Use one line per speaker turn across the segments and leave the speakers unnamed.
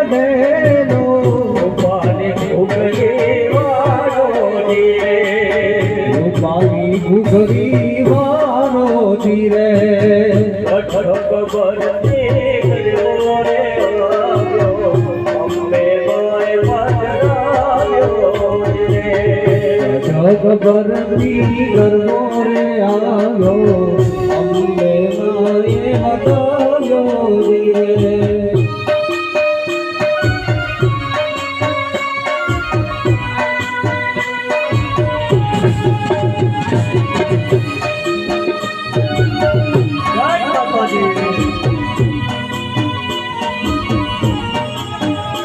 બેનો રૂપાલી ઘૂઘરી વાળો ધીરે રૂપાલી ઘૂઘરી વાળો ધીરે ખબર જગબરતી ગરબો રે આવ્યો અંબે મારે હટાવ્યો ધીરે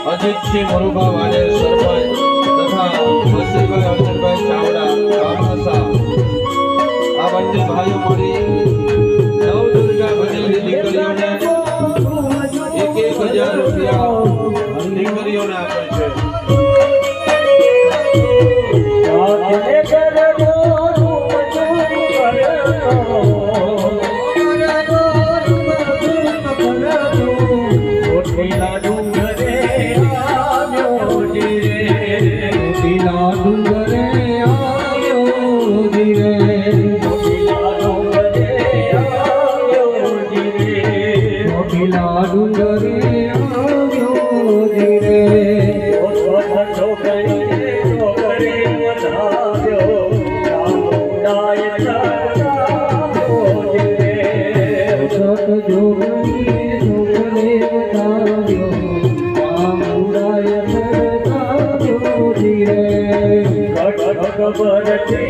અજીતસિંહ મોરુભા વાલેર સરપંચ તથા વસીભાઈ અર્જુનભાઈ ચાવડા ગામહસા આ બંને ભાઈઓ મળી નવદુર્ગા બનેલી દીકરીઓને 1,000 રૂપિયા દીકરીઓને આપે છે.
ખબર છે